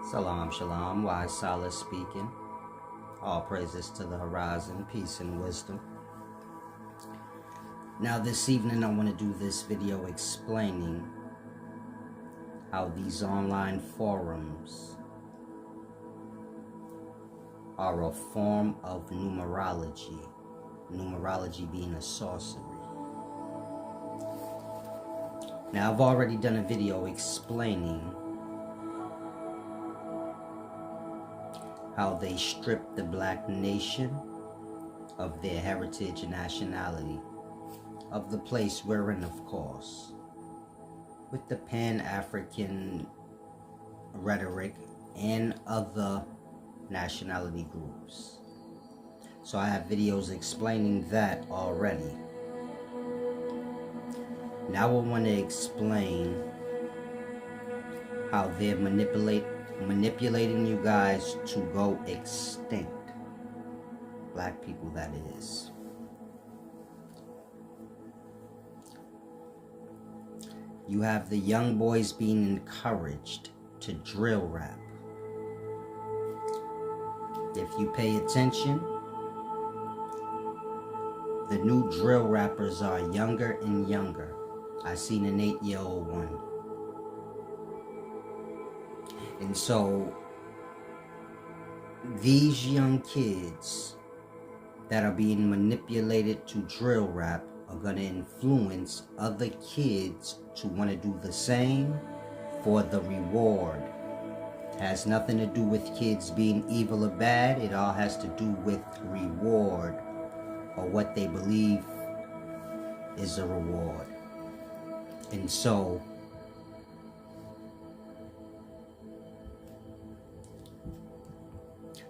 Salam, shalom, wise Salah speaking. All praises to the horizon, peace and wisdom. Now this evening I want to do this video explaining how these online forums are a form of numerology. Numerology being a sorcery. Now I've already done a video explaining how they stripped the black nation of their heritage and nationality, of the place we're in, of course, with the Pan-African rhetoric and other nationality groups. So I have videos explaining that already. Now I want to explain how they're manipulating you guys to go extinct. Black people, that is. You have the young boys being encouraged to drill rap. If you pay attention, the new drill rappers are younger and younger. I seen an 8-year-old one. And so these young kids that are being manipulated to drill rap are going to influence other kids to want to do the same for the reward. It has nothing to do with kids being evil or bad. It all has to do with reward, or what they believe is a reward. And so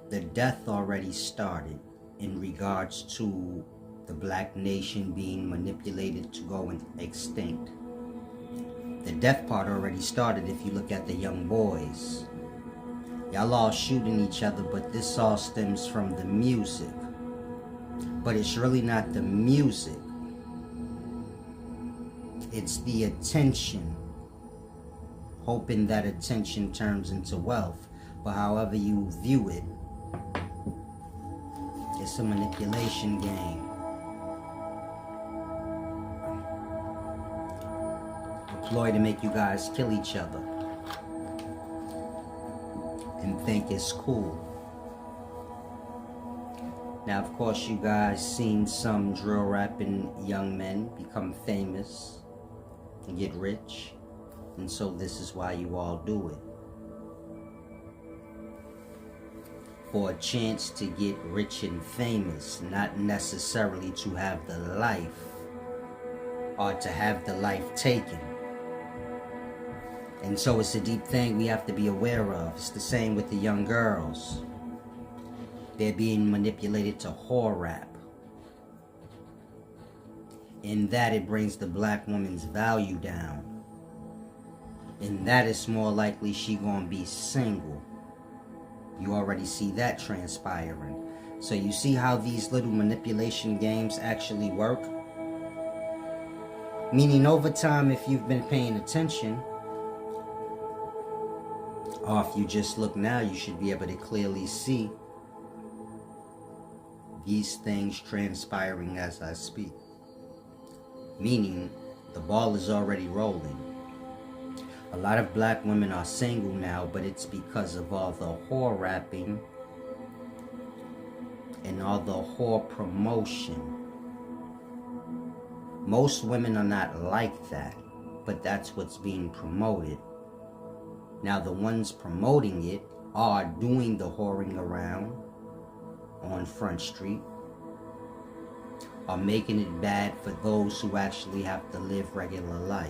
the death already started in regards to the black nation being manipulated to go extinct. The death part already started if you look at the young boys. Y'all all shooting each other, but this all stems from the music. But it's really not the music. It's the attention. Hoping that attention turns into wealth. But however you view it, it's a manipulation game. A ploy to make you guys kill each other and think it's cool. Now, of course, you guys seen some drill rapping young men become famous and get rich. And so this is why you all do it. For a chance to get rich and famous, not necessarily to have the life or to have the life taken. And so it's a deep thing we have to be aware of. It's the same with the young girls. They're being manipulated to whore rap. In that, it brings the black woman's value down. In that, it's more likely she gonna be single. You already see that transpiring. So you see how these little manipulation games actually work? Meaning over time, if you've been paying attention, or if you just look now, you should be able to clearly see these things transpiring as I speak. Meaning, the ball is already rolling. A lot of black women are single now, but it's because of all the whore rapping and all the whore promotion. Most women are not like that, but that's what's being promoted. Now the ones promoting it are doing the whoring around on Front Street, are making it bad for those who actually have to live regular life.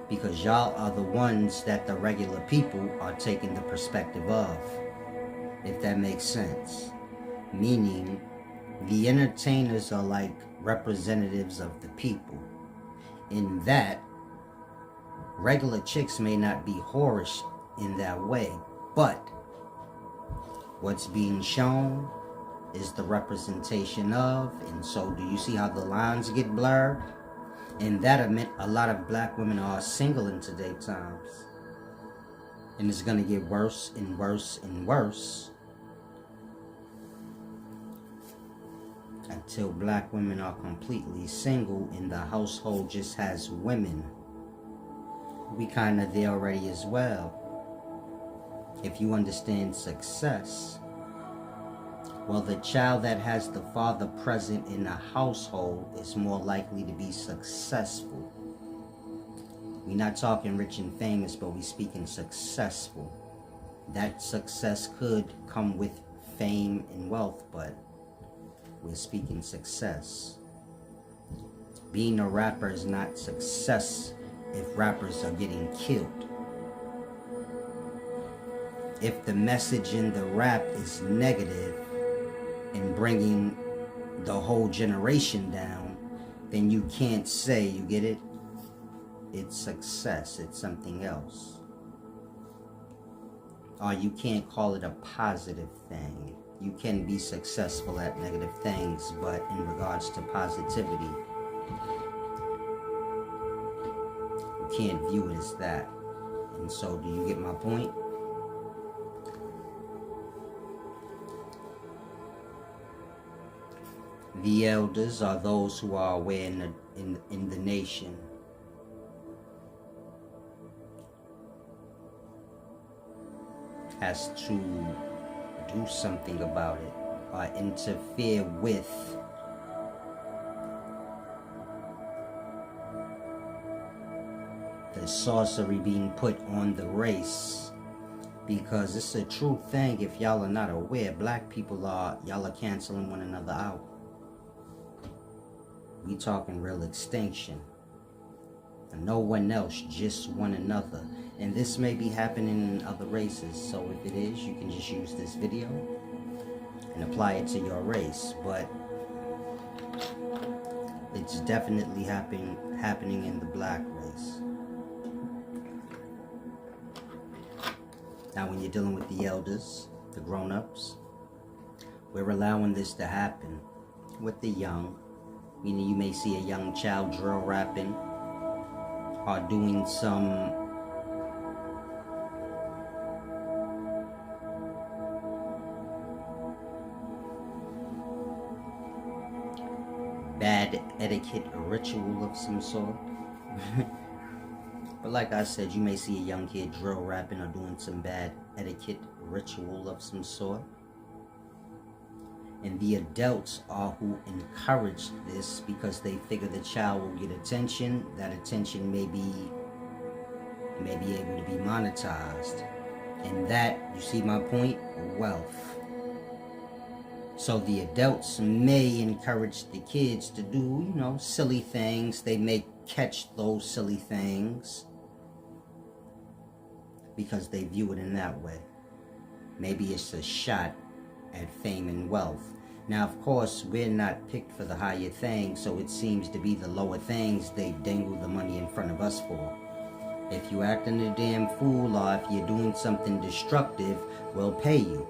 Because y'all are the ones that the regular people are taking the perspective of, if that makes sense. Meaning, the entertainers are like representatives of the people. In that, regular chicks may not be whorish in that way, but what's being shown is the representation of, and so do you see how the lines get blurred? And that meant a lot of black women are single in today's times. And it's gonna get worse and worse and worse until black women are completely single and the household just has women. We kind of there already as well. If you understand success, well, the child that has the father present in the household is more likely to be successful. We're not talking rich and famous, but we're speaking successful. That success could come with fame and wealth, but we're speaking success. Being a rapper is not success if rappers are getting killed. If the message in the rap is negative and bringing the whole generation down, then you can't say, you get it? It's success, it's something else. Or you can't call it a positive thing. You can be successful at negative things, but in regards to positivity, you can't view it as that. And so, do you get my point? The elders are those who are aware in the nation. Has to do something about it or interfere with the sorcery being put on the race, because it's a true thing. If y'all are not aware, black people y'all are canceling one another out. We talking real extinction. And no one else, just one another. And this may be happening in other races, so if it is, you can just use this video and apply it to your race. But it's definitely happening in the black race. Now, when you're dealing with the elders, the grown-ups, we're allowing this to happen with the young. Meaning you may see a young child drill rapping or doing some bad etiquette ritual of some sort. But like I said, you may see a young kid drill rapping or doing some bad etiquette ritual of some sort. And the adults are who encourage this because they figure the child will get attention. That attention may be able to be monetized. And that, you see my point? Wealth. So the adults may encourage the kids to do, silly things. They may catch those silly things because they view it in that way. Maybe it's a shot at fame and wealth. Now, of course, we're not picked for the higher things, so it seems to be the lower things they dangle the money in front of us for. If you acting a damn fool or if you're doing something destructive, we'll pay you.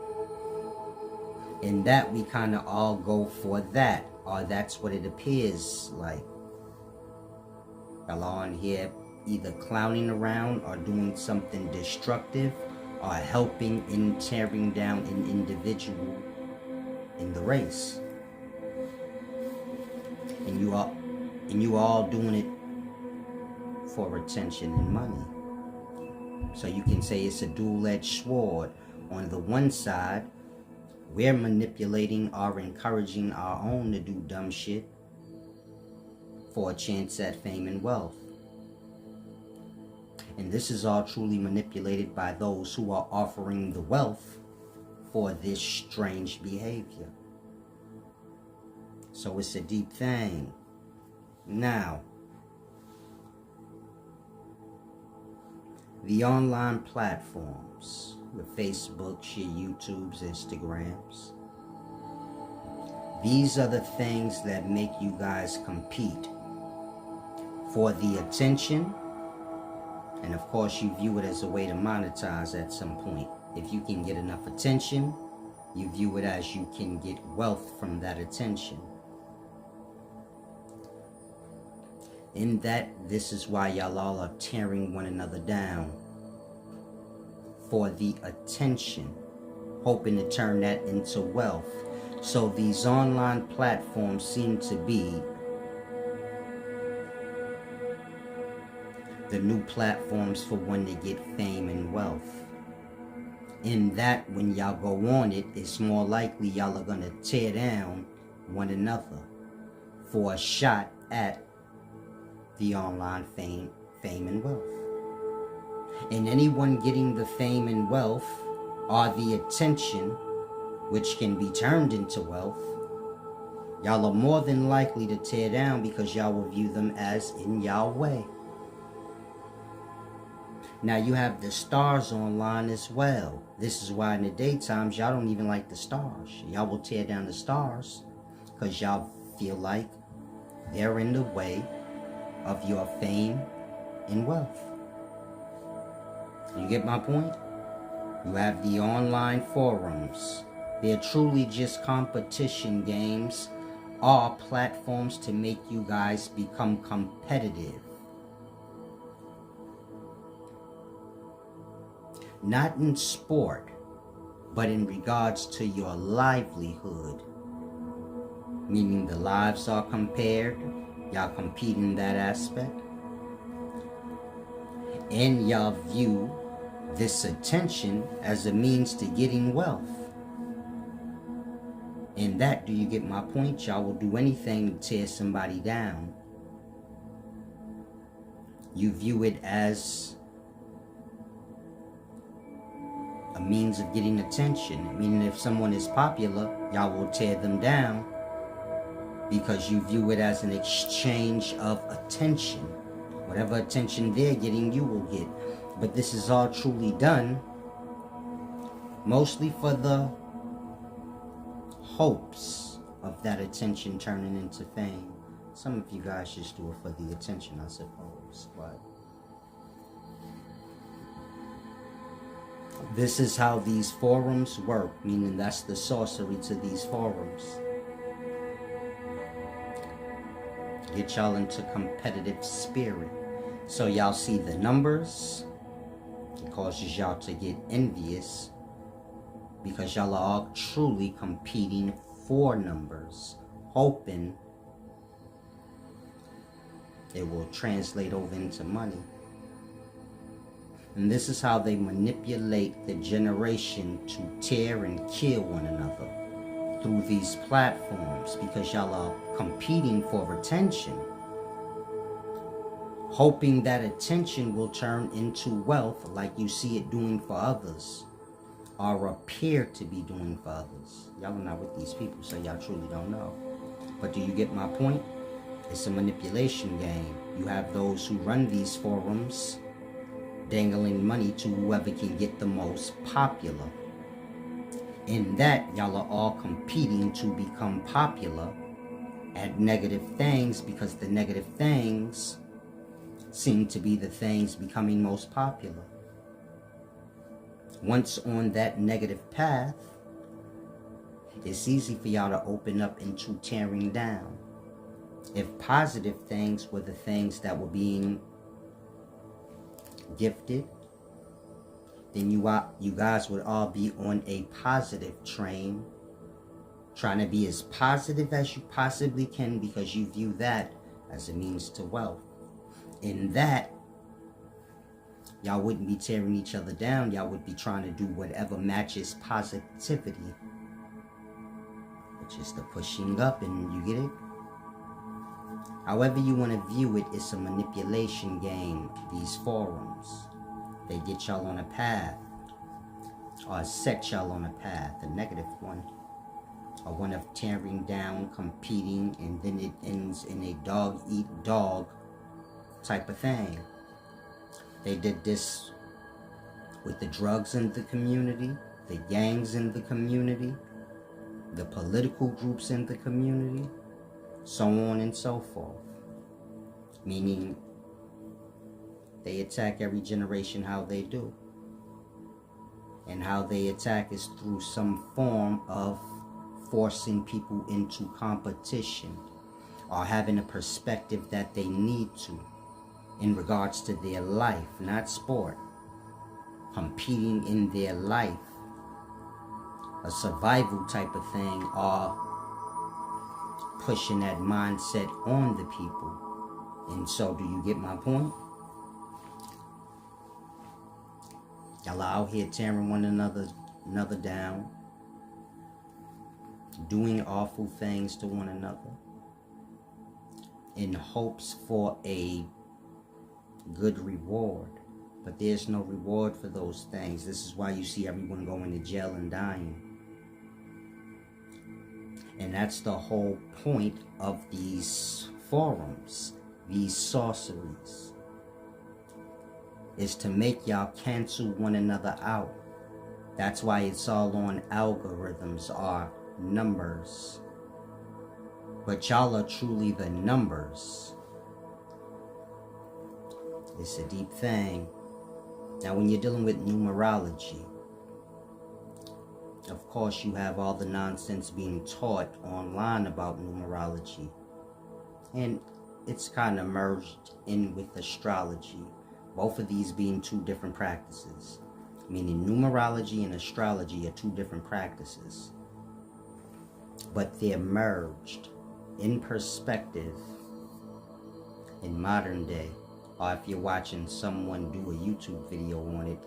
And that we kind of all go for that, or that's what it appears like. Y'all on here either clowning around or doing something destructive or helping in tearing down an individual in the race. And you all doing it for attention and money. So you can say it's a dual-edged sword. On the one side, we're manipulating or encouraging our own to do dumb shit for a chance at fame and wealth. And this is all truly manipulated by those who are offering the wealth for this strange behavior. So it's a deep thing. Now, the online platforms, the Facebooks, your YouTubes, Instagrams, these are the things that make you guys compete for the attention. And of course, you view it as a way to monetize at some point. If you can get enough attention, you view it as you can get wealth from that attention. In that, this is why y'all all are tearing one another down. for the attention, hoping to turn that into wealth. So these online platforms seem to be the new platforms for when they get fame and wealth. In that, when y'all go on it, it's more likely y'all are going to tear down one another for a shot at the online fame and wealth. And anyone getting the fame and wealth or the attention, which can be turned into wealth, y'all are more than likely to tear down because y'all will view them as in y'all way. Now you have the stars online as well. This is why in the daytimes y'all don't even like the stars. Y'all will tear down the stars because y'all feel like they're in the way of your fame and wealth. You get my point? You have the online forums. They're truly just competition games or platforms to make you guys become competitive. Not in sport, but in regards to your livelihood. Meaning the lives are compared. Y'all compete in that aspect. And y'all view this attention as a means to getting wealth. In that, do you get my point? Y'all will do anything to tear somebody down. You view it as a means of getting attention. Meaning if someone is popular, y'all will tear them down because you view it as an exchange of attention. Whatever attention they're getting, you will get. But this is all truly done mostly for the hopes of that attention turning into fame. Some of you guys just do it for the attention, I suppose, but this is how these forums work, meaning that's the sorcery to these forums. Get y'all into competitive spirit. So y'all see the numbers. It causes y'all to get envious because y'all are all truly competing for numbers, hoping it will translate over into money. And this is how they manipulate the generation to tear and kill one another through these platforms, because y'all are competing for attention, hoping that attention will turn into wealth like you see it doing for others, or appear to be doing for others. Y'all are not with these people, so y'all truly don't know. But do you get my point? It's a manipulation game. You have those who run these forums dangling money to whoever can get the most popular. In that, y'all are all competing to become popular at negative things, because the negative things seem to be the things becoming most popular. Once on that negative path, it's easy for y'all to open up into tearing down. If positive things were the things that were being gifted, then you guys would all be on a positive train, trying to be as positive as you possibly can, because you view that as a means to wealth. In that, y'all wouldn't be tearing each other down. Y'all would be trying to do whatever matches positivity, which is the pushing up, and you get it? However you want to view it, it's a manipulation game, these forums. They get y'all on a path, or set y'all on a path, a negative one, or one of tearing down, competing, and then it ends in a dog-eat-dog type of thing. They did this with the drugs in the community, the gangs in the community, the political groups in the community, so on and so forth. Meaning, they attack every generation how they do. And how they attack is through some form of forcing people into competition, or having a perspective that they need to in regards to their life, not sport. competing in their life, a survival type of thing, are pushing that mindset on the people. And so, do you get my point? Y'all are out here tearing one another down, doing awful things to one another in hopes for a good reward. But there's no reward for those things. This is why you see everyone going to jail and dying. And that's the whole point of these forums, these sorceries, is to make y'all cancel one another out. That's why it's all on algorithms or numbers. But y'all are truly the numbers. It's a deep thing. Now, when you're dealing with numerology, of course, you have all the nonsense being taught online about numerology. And it's kind of merged in with astrology. Both of these being two different practices. Meaning numerology and astrology are two different practices. But they're merged in perspective in modern day. Or if you're watching someone do a YouTube video on it,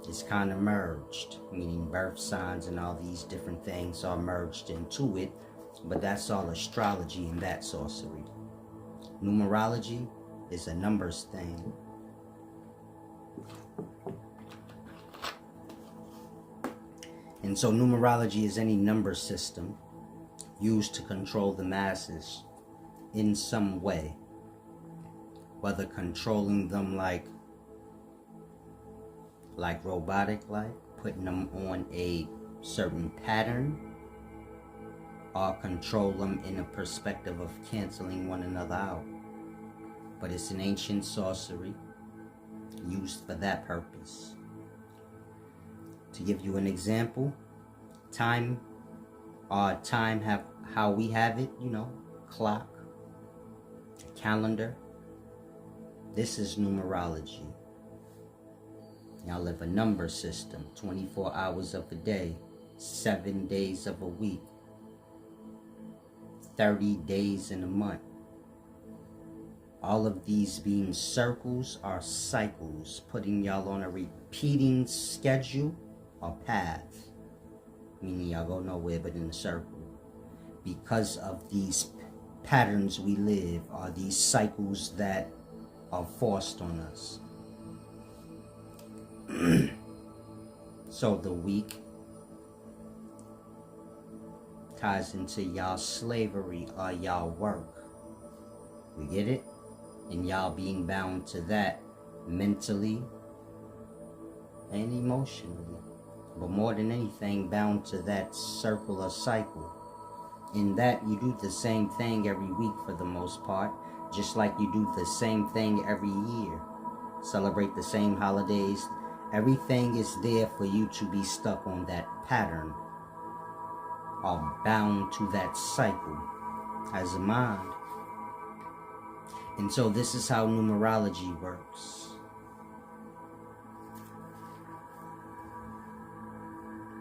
it's kind of merged, meaning birth signs and all these different things are merged into it, but that's all astrology and that sorcery. Numerology is a numbers thing. And so numerology is any number system used to control the masses in some way, whether controlling them like robotic, putting them on a certain pattern, or control them in a perspective of canceling one another out. But it's an ancient sorcery used for that purpose. To give you an example, time have how we have it, clock, calendar. This is numerology. Y'all live a number system, 24 hours of a day, 7 days of a week, 30 days in a month. All of these being circles are cycles, putting y'all on a repeating schedule or path, meaning y'all go nowhere but in a circle. Because of these patterns we live, are these cycles that are forced on us. So the week ties into y'all slavery or y'all work. We get it? And y'all being bound to that mentally and emotionally. But more than anything, bound to that circle or cycle. In that you do the same thing every week for the most part, just like you do the same thing every year. Celebrate the same holidays. Everything is there for you to be stuck on that pattern or bound to that cycle as a mind. And so this is how numerology works.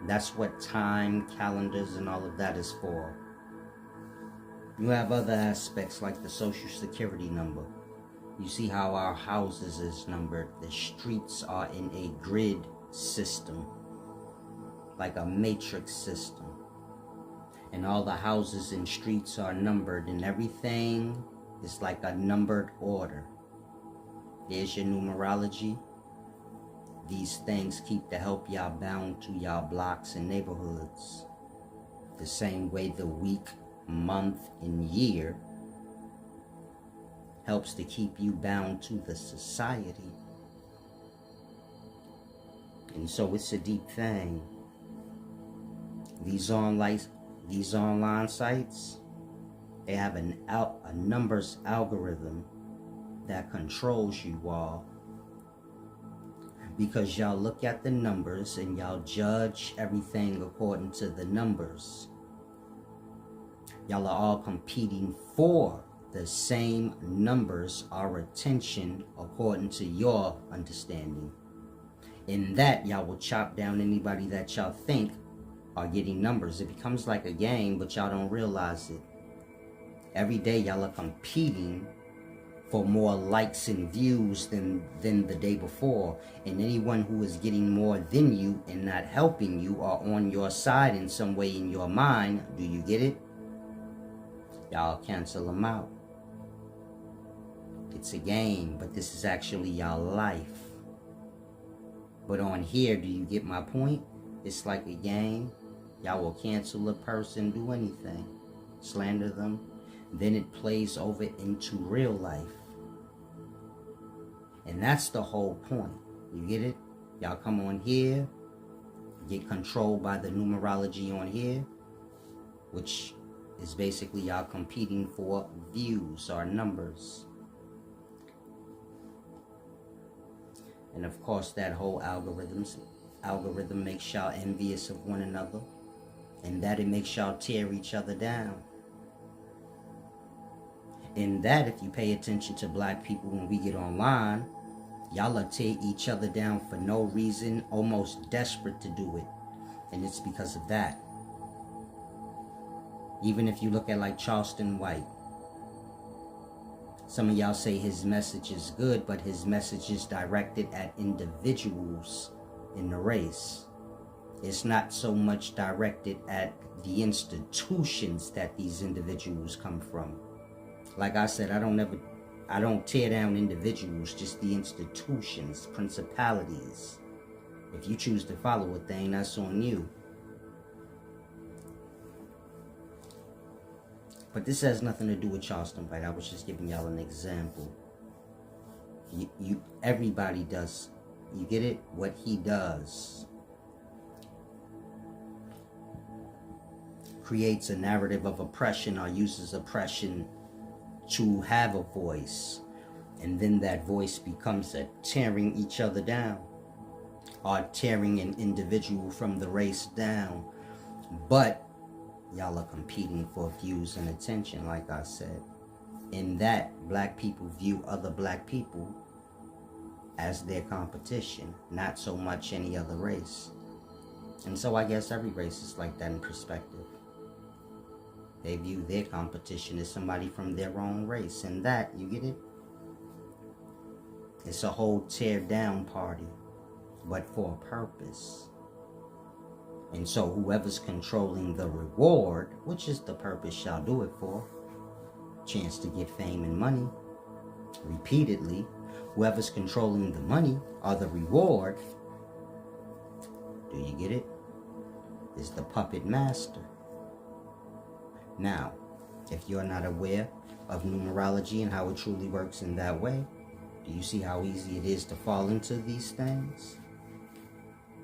That's what time, calendars, and all of that is for. You have other aspects like the social security number. You see how our houses is numbered. The streets are in a grid system, like a matrix system. And all the houses and streets are numbered, and everything is like a numbered order. There's your numerology. These things keep to help y'all bound to y'all blocks and neighborhoods. The same way the week, month, and year helps to keep you bound to the society. And so it's a deep thing. These online sites, they have a numbers algorithm that controls you all. Because y'all look at the numbers and y'all judge everything according to the numbers. Y'all are all competing for the same numbers or attention according to your understanding. In that, y'all will chop down anybody that y'all think are getting numbers. It becomes like a game, but y'all don't realize it. Every day y'all are competing for more likes and views than the day before. And anyone who is getting more than you and not helping you are on your side in some way in your mind. Do you get it? Y'all cancel them out. It's a game, but this is actually y'all life. But on here, do you get my point? It's like a game. Y'all will cancel a person, do anything, slander them. Then it plays over into real life. And that's the whole point. You get it? Y'all come on here, get controlled by the numerology on here, which is basically y'all competing for views or numbers. And of course, that whole algorithm makes y'all envious of one another, and that it makes y'all tear each other down. In that, if you pay attention to black people when we get online, y'all will tear each other down for no reason, almost desperate to do it. And it's because of that. Even if you look at like Charleston White, some of y'all say his message is good, but his message is directed at individuals in the race. It's not so much directed at the institutions that these individuals come from. Like I said, I don't tear down individuals, just the institutions, principalities. If you choose to follow a thing, that's on you. But this has nothing to do with Charleston White. I was just giving y'all an example. Everybody does. You get it? What he does creates a narrative of oppression or uses oppression to have a voice. And then that voice becomes a tearing each other down or tearing an individual from the race down. But y'all are competing for views and attention, like I said. In that, black people view other black people as their competition, not so much any other race. And so I guess every race is like that in perspective. They view their competition as somebody from their own race. And that, you get it? It's a whole tear down party, but for a purpose. And so whoever's controlling the reward, which is the purpose y'all do it for, chance to get fame and money, repeatedly, whoever's controlling the money or the reward, do you get it? Is the puppet master. Now, if you're not aware of numerology and how it truly works in that way, do you see how easy it is to fall into these things?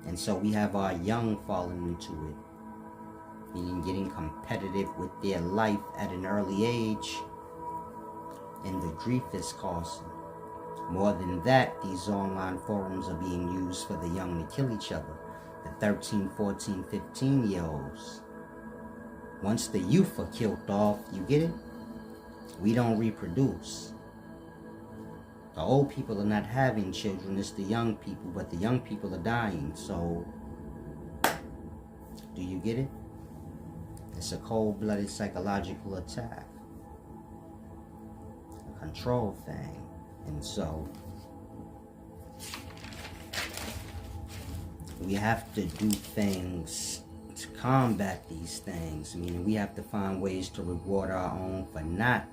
And so we have our young falling into it, meaning getting competitive with their life at an early age, and the grief is causing. More than that, these online forums are being used for the young to kill each other, the 13, 14, 15-year-olds. Once the youth are killed off, you get it? We don't reproduce. The old people are not having children, it's the young people, but the young people are dying, so do you get it? It's a cold-blooded psychological attack, a control thing, and so we have to do things to combat these things, meaning we have to find ways to reward our own for not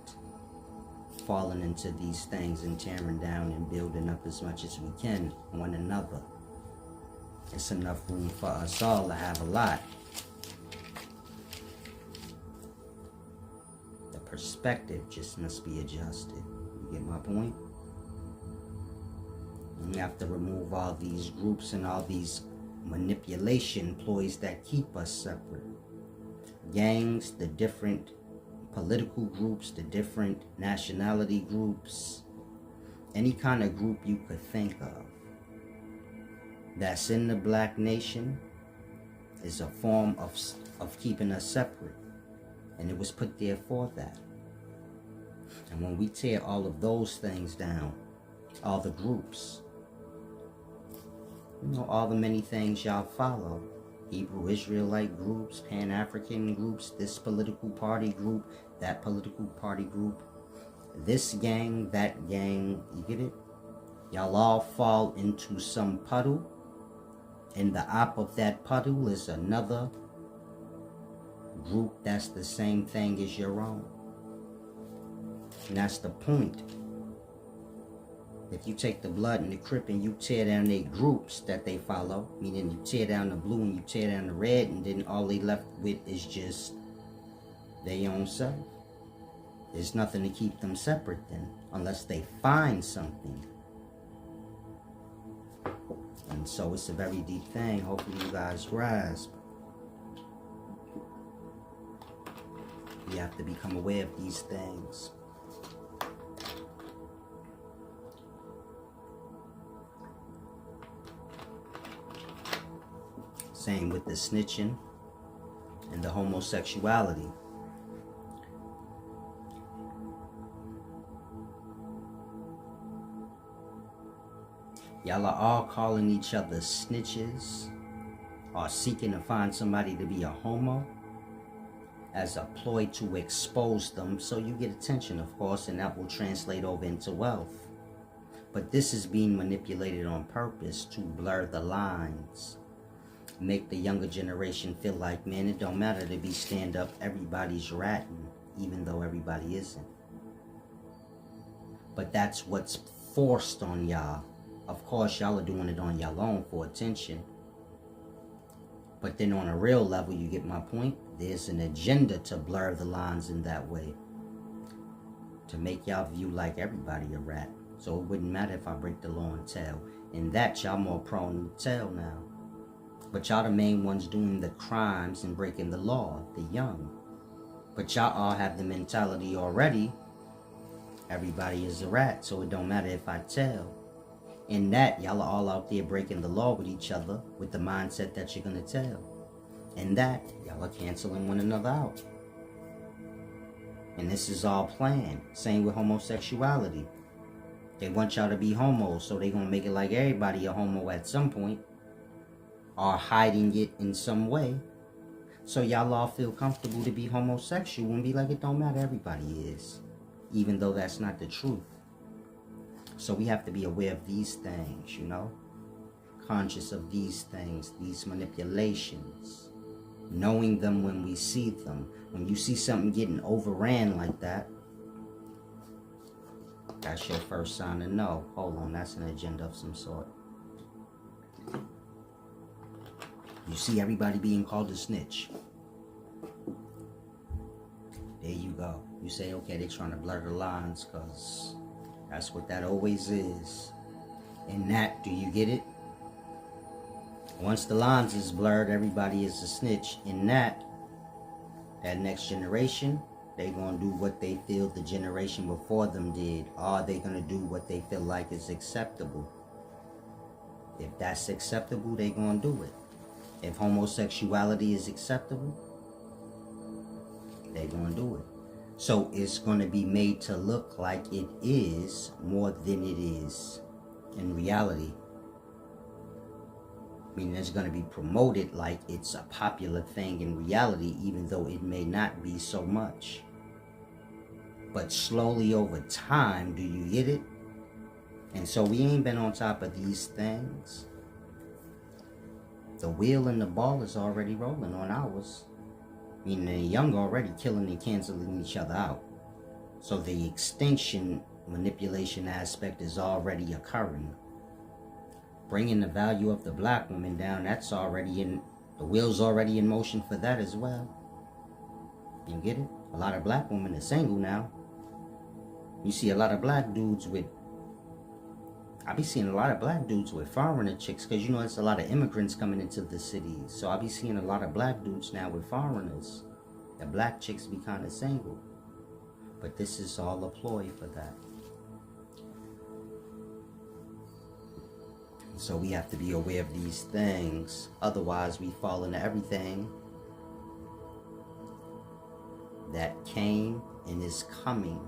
falling into these things and tearing down and building up as much as we can one another. It's enough room for us all to have a lot. The perspective just must be adjusted. You get my point? And we have to remove all these groups and all these manipulation ploys that keep us separate. Gangs, the different political groups, the different nationality groups, any kind of group you could think of that's in the black nation is a form of keeping us separate, and it was put there for that. And when we tear all of those things down, all the groups, You know, all the many things y'all follow. Hebrew Israelite groups, Pan-African groups, this political party group, that political party group, this gang, that gang, you get it? Y'all all fall into some puddle, and the op of that puddle is another group that's the same thing as your own. And that's the point. If you take the blood and the Crip and you tear down their groups that they follow, meaning you tear down the blue and you tear down the red, and then all they left with is just their own self. There's nothing to keep them separate then, unless they find something. And so it's a very deep thing. Hopefully you guys grasp. You have to become aware of these things. Same with the snitching and the homosexuality. Y'all are all calling each other snitches or seeking to find somebody to be a homo as a ploy to expose them so you get attention, of course, and that will translate over into wealth. But this is being manipulated on purpose to blur the lines. Make the younger generation feel like, man, it don't matter to be stand up. Everybody's ratting, even though everybody isn't. But that's what's forced on y'all. Of course, y'all are doing it on y'all own for attention. But then on a real level, you get my point? There's an agenda to blur the lines in that way. To make y'all view like everybody a rat. So it wouldn't matter if I break the law and tell. In that, y'all more prone to tell now. But y'all the main ones doing the crimes and breaking the law, the young. But y'all all have the mentality already. Everybody is a rat, so it don't matter if I tell. In that, y'all are all out there breaking the law with each other with the mindset that you're gonna tell. In that, y'all are canceling one another out. And this is all planned. Same with homosexuality. They want y'all to be homos, so they gonna make it like everybody a homo at some point. Or hiding it in some way. So y'all all feel comfortable to be homosexual and be like, it don't matter, everybody is. Even though that's not the truth. So we have to be aware of these things, you know? Conscious of these things, these manipulations. Knowing them when we see them. When you see something getting overran like that, that's your first sign to know. Hold on, that's an agenda of some sort. You see everybody being called a snitch. There you go. You say, okay, they're trying to blur the lines because that's what that always is. And that, do you get it? Once the lines is blurred, everybody is a snitch. In that next generation, they going to do what they feel the generation before them did. Or they going to do what they feel like is acceptable. If that's acceptable, they going to do it. If homosexuality is acceptable, they're going to do it. So it's going to be made to look like it is more than it is in reality. Meaning it's going to be promoted like it's a popular thing in reality, even though it may not be so much. But slowly over time, do you get it? And so we ain't been on top of these things. The wheel and the ball is already rolling on ours. Meaning the young already killing and canceling each other out. So the extinction manipulation aspect is already occurring. Bringing the value of the black woman down, that's already in, the wheel's already in motion for that as well. You get it? A lot of black women are single now. You see a lot of black dudes with, I be seeing a lot of black dudes with foreigner chicks, because you know it's a lot of immigrants coming into the cities. So I be seeing a lot of black dudes now with foreigners. The black chicks be kind of single. But this is all a ploy for that. So we have to be aware of these things. Otherwise we fall into everything that came and is coming.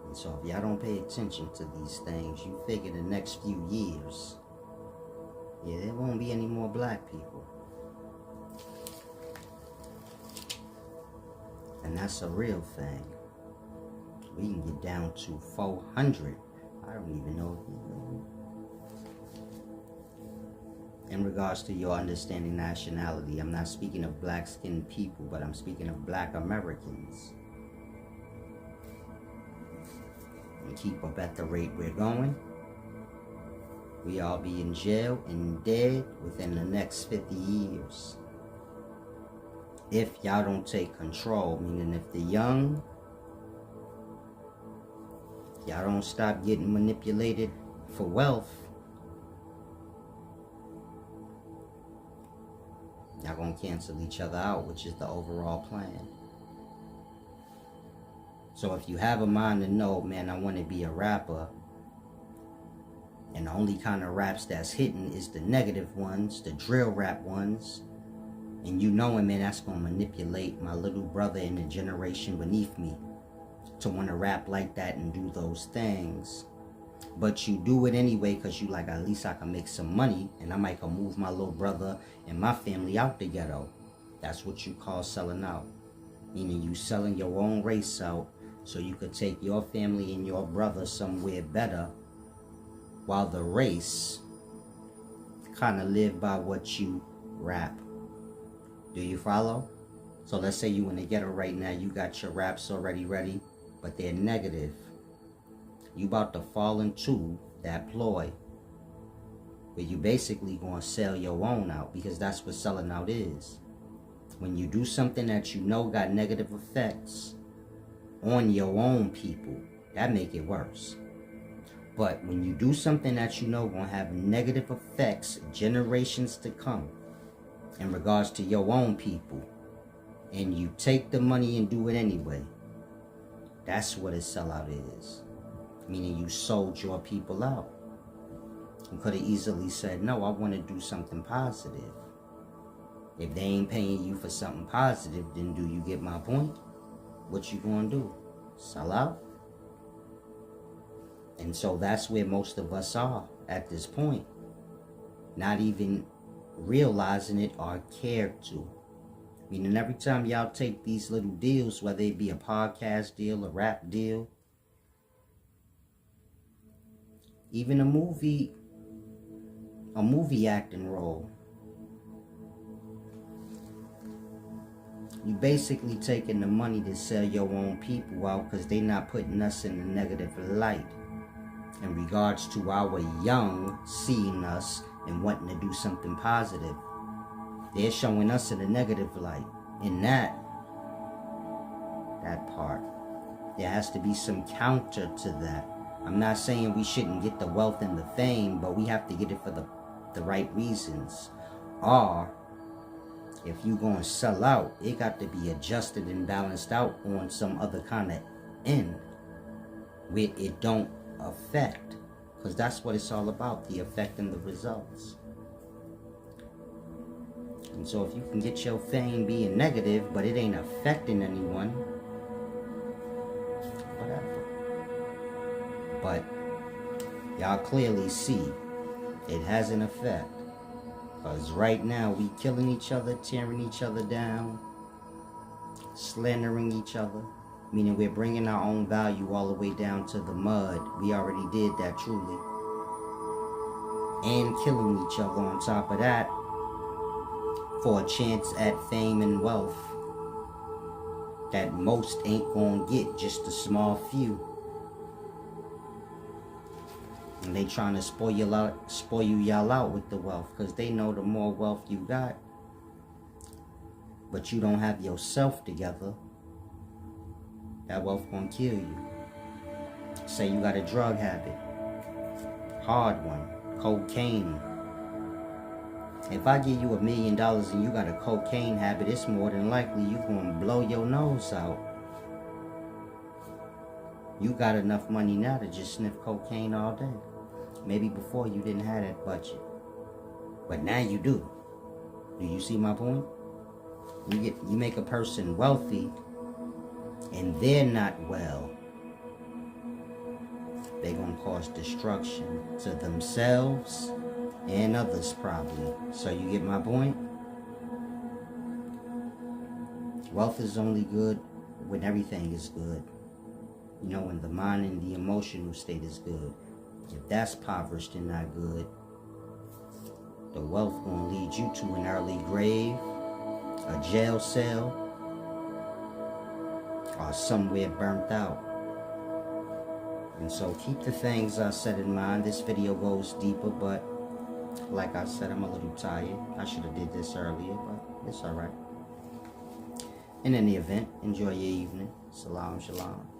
And so if y'all don't pay attention to these things, you figure the next few years, Yeah, there won't be any more black people. And that's a real thing. We can get down to 400. I don't even know. In regards to your understanding nationality, I'm not speaking of black-skinned people, but I'm speaking of black Americans. And keep up at the rate we're going, we all be in jail and dead within the next 50 years. If y'all don't take control, meaning if the young, y'all don't stop getting manipulated for wealth, y'all gonna cancel each other out, which is the overall plan. So if you have a mind to know, man, I want to be a rapper, and the only kind of raps that's hitting is the negative ones, the drill rap ones, and you knowing, man, that's gonna manipulate my little brother in the generation beneath me to want to rap like that and do those things. But you do it anyway because you like, at least I can make some money and I might can move my little brother and my family out the ghetto. That's what you call selling out. Meaning you selling your own race out so you could take your family and your brother somewhere better while the race kind of live by what you rap. Do you follow? So let's say you in the ghetto right now, you got your raps already ready, but they're negative. You about to fall into that ploy where you basically gonna sell your own out, because that's what selling out is. When you do something that you know got negative effects on your own people, that make it worse. But when you do something that you know gonna have negative effects generations to come in regards to your own people, and you take the money and do it anyway, that's what a sellout is. Meaning you sold your people out. You could have easily said, no, I want to do something positive. If they ain't paying you for something positive, then do you get my point? What you gonna do? Sell out? And so that's where most of us are at this point. Not even realizing it or care to. Meaning every time y'all take these little deals, whether it be a podcast deal, a rap deal, even a movie acting role, you basically taking the money to sell your own people out because they not putting us in a negative light in regards to our young seeing us and wanting to do something positive. They're showing us in a negative light. In that part, there has to be some counter to that. I'm not saying we shouldn't get the wealth and the fame, but we have to get it for the right reasons. Or if you gonna sell out, it got to be adjusted and balanced out on some other kind of end where it don't affect, because that's what it's all about, the effect and the results. And so if you can get your fame being negative, but it ain't affecting anyone, whatever. But y'all clearly see it has an effect. Because right now we killing each other, tearing each other down, slandering each other. Meaning we're bringing our own value all the way down to the mud. We already did that truly. And killing each other on top of that for a chance at fame and wealth that most ain't gonna get, just a small few. And they trying to spoil y'all out with the wealth, because they know the more wealth you got, but you don't have yourself together, that wealth gonna kill you. Say you got a drug habit, hard one, cocaine. If I give you $1 million and you got a cocaine habit, it's more than likely you gonna blow your nose out. You got enough money now to just sniff cocaine all day. Maybe before you didn't have that budget, but now you do. Do you see my point? You make a person wealthy and they're not well, they're gonna cause destruction to themselves and others probably. So you get my point? Wealth is only good when everything is good. You know, when the mind and the emotional state is good. If that's impoverished and not good, the wealth gonna lead you to an early grave, a jail cell, or somewhere burnt out. And so keep the things I said in mind. This video goes deeper, but like I said, I'm a little tired. I should have did this earlier, but it's alright. In any event, enjoy your evening. Salam, shalom.